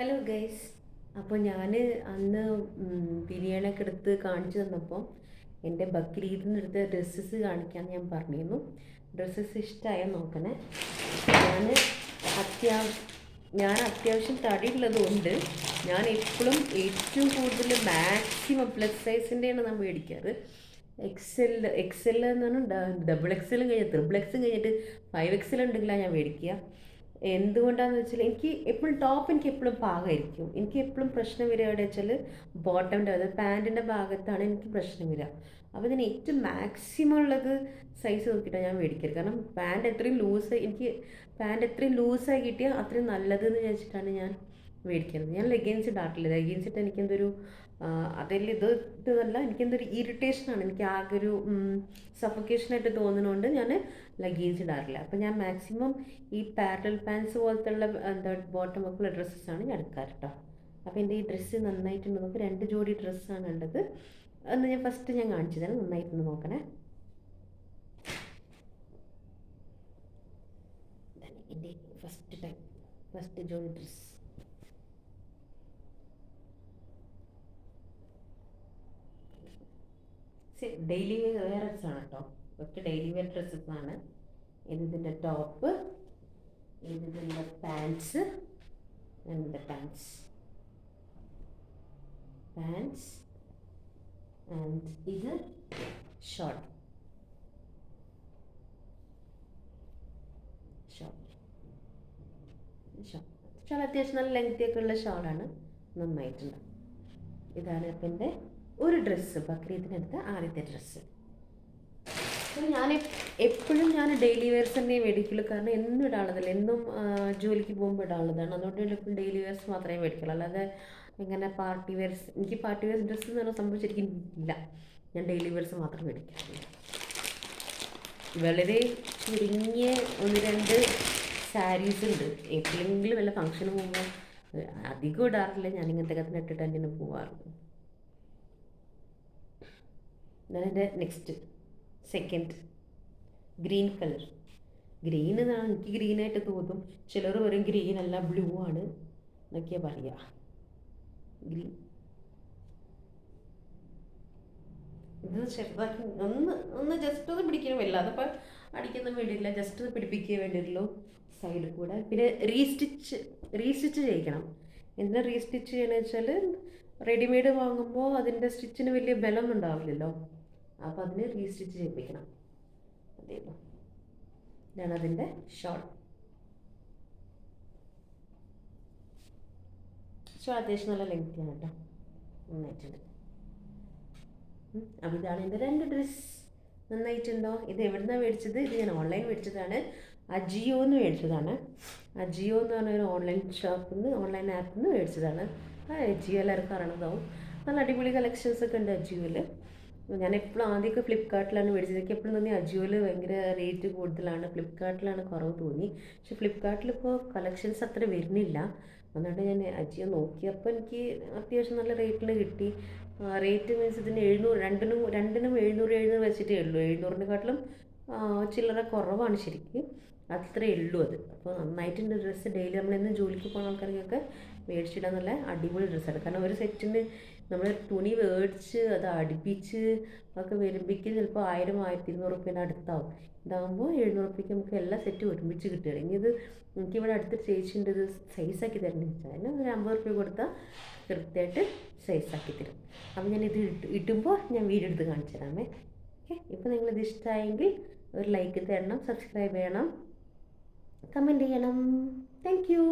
Hello guys. അപ്പോൾ ഞാൻ അന്ന് ബിരിയാണിയൊക്കെ എടുത്ത് കാണിച്ചു തന്നപ്പോൾ എൻ്റെ ബക്രീദിൽ നിന്ന് എടുത്ത ഡ്രസ്സസ് കാണിക്കാമെന്ന് ഞാൻ പറഞ്ഞിരുന്നു. ഡ്രസ്സസ് ഇഷ്ടമായ നോക്കണേ. ഞാൻ അത്യാവശ്യം അത്യാവശ്യം തടിയുള്ളതുകൊണ്ട് ഞാൻ എപ്പോഴും ഏറ്റവും കൂടുതൽ മാക്സിമം പ്ലസ് സൈസിൻ്റെയാണ് ഞാൻ മേടിക്കാറ്. എക്സെൽ എന്ന് പറഞ്ഞാൽ ഡബിൾ എക്സലും കഴിഞ്ഞ് ട്രിപ്പിൾ എക്സും കഴിഞ്ഞിട്ട് 5XL ഉണ്ടെങ്കിലാണ് ഞാൻ മേടിക്കുക. എന്തുകൊണ്ടാണെന്ന് വെച്ചാൽ എനിക്ക് എപ്പോഴും ടോപ്പ് എനിക്ക് എപ്പോഴും പാകമായിരിക്കും. എനിക്ക് എപ്പോഴും പ്രശ്നം വരിക എവിടെ വെച്ചാൽ ബോട്ടമിൻ്റെ അത് പാൻറ്റിൻ്റെ ഭാഗത്താണ് എനിക്ക് പ്രശ്നം വരിക. അപ്പോൾ ഞാൻ ഏറ്റവും മാക്സിമം ഉള്ളത് സൈസ് നോക്കിയിട്ടാണ് ഞാൻ മേടിക്കരുത്. കാരണം പാൻറ്റ് എത്രയും ലൂസായി കിട്ടിയാൽ അത്രയും നല്ലതെന്ന് വിചാരിച്ചിട്ടാണ് ഞാൻ മേടിക്കുന്നത്. ഞാൻ ലെഗിൻസ് ഇടാറില്ല. ലെഗിൻസ് ഇട്ട് എനിക്കെന്തൊരു അതിൽ ഇതല്ല, എനിക്കെന്തൊരു ഇറിറ്റേഷനാണ്. എനിക്ക് ആകെ ഒരു സഫോക്കേഷനായിട്ട് തോന്നുന്നതുകൊണ്ട് ഞാൻ ലെഗിൻസ് ഇടാറില്ല. അപ്പോൾ ഞാൻ മാക്സിമം ഈ പാരലൽ പാൻസ് പോലത്തെ ഉള്ള ബോട്ടം ഒക്കെ ഉള്ള ഡ്രസ്സസാണ് ഞാൻ എടുക്കാറ് കേട്ടോ. അപ്പോൾ എൻ്റെ ഈ ഡ്രസ്സ് നന്നായിട്ടുണ്ട്. നമുക്ക് 2 ജോഡി ഡ്രസ്സാണ് ഉള്ളത്. അന്ന് ഞാൻ ഫസ്റ്റ് കാണിച്ചു തരാം. നന്നായിട്ടുണ്ട് നോക്കണേ. എൻ്റെ ഫസ്റ്റ് ജോഡി ഡ്രസ്സ് ഡെയിലി വെയർസ് ആണ് കേട്ടോ. ഒക്കെ ഡെയിലി വെയർ ഡ്രസ്സസ് ആണ്. ഇതിൻ്റെ ടോപ്പ്, ഇതിൻ്റെ പാൻസ്, ആൻഡ് ഇത് ഷോർട്ട്. ഷോൾ അത്യാവശ്യം നല്ല ലെങ്തിയൊക്കെ ഉള്ള ഷോളാണ്. നന്നായിട്ടുണ്ട്. ഇതാണ് ഇപ്പം എൻ്റെ ഒരു ഡ്രസ്സ്, ബക്രീദിനെടുത്ത ആദ്യത്തെ ഡ്രസ്സ്. ഞാൻ എപ്പോഴും ഡെയിലി വെയർസ് തന്നെ മേടിക്കുള്ളൂ. കാരണം എന്നും ഇടാനുള്ളതല്ല, എന്നും ജോലിക്ക് പോകുമ്പോൾ ഇടാനുള്ളതാണ്. അതുകൊണ്ട് എപ്പോഴും ഡെയിലി വെയർസ് മാത്രമേ മേടിക്കുള്ളൂ. അല്ലാതെ ഇങ്ങനെ പാർട്ടി വെയർസ്, എനിക്ക് പാർട്ടി വെയർസ് ഡ്രസ്സ് എന്ന് പറഞ്ഞാൽ സംഭവം ശരിക്കും ഇല്ല. ഞാൻ ഡെയിലി വെയർസ് മാത്രം മേടിക്കാറുള്ളൂ. വളരെ ചുരുങ്ങിയ 1-2 സാരീസ് ഉണ്ട്. എപ്പോഴെങ്കിലും വല്ല ഫംഗ്ഷന് പോകുമ്പോൾ അധികം ഇടാറില്ല. ഞാനിങ്ങനത്തെ കത്തിന് ഇട്ടിട്ട് തന്നെയാണ് പോവാറുള്ളത്. എൻ്റെ next second green colour. Green എന്നാണ് എനിക്ക് ഗ്രീനായിട്ട് തോന്നും. ചിലർ പറയും ഗ്രീൻ അല്ല ബ്ലൂ ആണ് എന്നൊക്കെയാണ് പറയുക. ഗ്രീൻ ഇത് ചെറുതാക്കി ഒന്ന് ജസ്റ്റ് ഒന്ന് പിടിക്കാൻ വേണ്ടില്ല. അതിപ്പോൾ അടിക്കൊന്നും വേണ്ടിയില്ല, ജസ്റ്റ് ഒന്ന് പിടിപ്പിക്കാൻ വേണ്ടിയിട്ടുള്ളൂ സൈഡിൽ കൂടെ. പിന്നെ റീസ്റ്റിച്ച് ചെയ്യിക്കണം. എന്തിനാ റീസ്റ്റിച്ച് ചെയ്യണമെന്ന് വെച്ചാൽ റെഡിമെയ്ഡ് വാങ്ങുമ്പോൾ അതിൻ്റെ സ്റ്റിച്ചിന് വലിയ ബലമൊന്നും ഉണ്ടാവില്ലല്ലോ. അപ്പോൾ അതിന് റീസ്റ്റിച്ച് ചെയ്യിപ്പിക്കണം. അതേപോലെ ഇതാണ് അതിൻ്റെ ഷോൾ. അത്യാവശ്യം നല്ല ലെങ്തിയാണ് കേട്ടോ. നന്നായിട്ടുണ്ട്. അപ്പോൾ ഇതാണ് എൻ്റെ 2 ഡ്രസ്സ്. നന്നായിട്ടുണ്ടോ? ഇത് എവിടുന്നാണ് മേടിച്ചത്? ഇത് ഞാൻ ഓൺലൈൻ മേടിച്ചതാണ്. അജിയോ എന്ന് മേടിച്ചതാണ്. അജിയോ എന്ന് പറഞ്ഞൊരു ഓൺലൈൻ ആപ്പിൽ നിന്ന് മേടിച്ചതാണ്. അജിയോ എല്ലാവർക്കും അറിയണതാവും. നല്ല അടിപൊളി കളക്ഷൻസ് ഒക്കെ ഉണ്ട് അജിയോയിൽ. ഞാൻ എപ്പോഴും ആദ്യമൊക്കെ ഫ്ലിപ്കാർട്ടിലാണ് മേടിച്ചത്. എനിക്ക് എപ്പോഴും തോന്നി അജിയോയിൽ ഭയങ്കര റേറ്റ് കൂടുതലാണ്, ഫ്ലിപ്കാർട്ടിലാണ് കുറവ് തോന്നി. പക്ഷെ ഫ്ലിപ്കാർട്ടിൽ ഇപ്പോൾ കളക്ഷൻസ് അത്ര വരുന്നില്ല. അതുകൊണ്ട് ഞാൻ അജിയോ നോക്കിയപ്പോൾ എനിക്ക് അത്യാവശ്യം നല്ല റേറ്റിൽ കിട്ടി. റേറ്റ് മീൻസ് ഇതിന് 700, രണ്ടിനും 700 വെച്ചിട്ടേ ഉള്ളൂ. 700-നെക്കാട്ടിലും ചില്ലറ കുറവാണ് ശരിക്കും. അത്രയേ ഉള്ളൂ അത്. അപ്പോൾ നന്നായിട്ടുണ്ട് ഡ്രസ്സ്. ഡെയിലി നമ്മളെന്നും ജോലിക്ക് പോകുന്ന ആൾക്കാർക്കൊക്കെ മേടിച്ചിടാൻ നല്ല അടിപൊളി ഡ്രസ്സാണ്. കാരണം ഒരു സെറ്റിന് നമ്മൾ തുണി മേടിച്ച് അത് അടുപ്പിച്ച് ഒക്കെ വരുമ്പോഴേക്കും ചിലപ്പോൾ 1000-1200 റുപ്യേൻ്റെ അടുത്താവും. ഇതാകുമ്പോൾ 700 റുപ്യക്ക് നമുക്ക് എല്ലാ സെറ്റും ഒരുമിച്ച് കിട്ടുകയാണ്. ഇനി ഇത് എനിക്കിവിടെ അടുത്ത ചേച്ചിൻ്റെ ഇത് സൈസാക്കി തരണമെന്ന് വെച്ചാൽ അതിന് ഒരു 50 റുപ്യ കൊടുത്താൽ കൃത്യമായിട്ട് സൈസാക്കി തരും. അപ്പോൾ ഞാൻ ഇത് ഇടുമ്പോൾ ഞാൻ വീഡിയോ എടുത്ത് കാണിച്ചു തരാമേ. ഓക്കെ. ഇപ്പോൾ നിങ്ങളിത് ഇഷ്ടമായെങ്കിൽ ഒരു ലൈക്ക് തരണം, സബ്സ്ക്രൈബ് ചെയ്യണം, കമൻറ്റ് ചെയ്യണം. Thank you.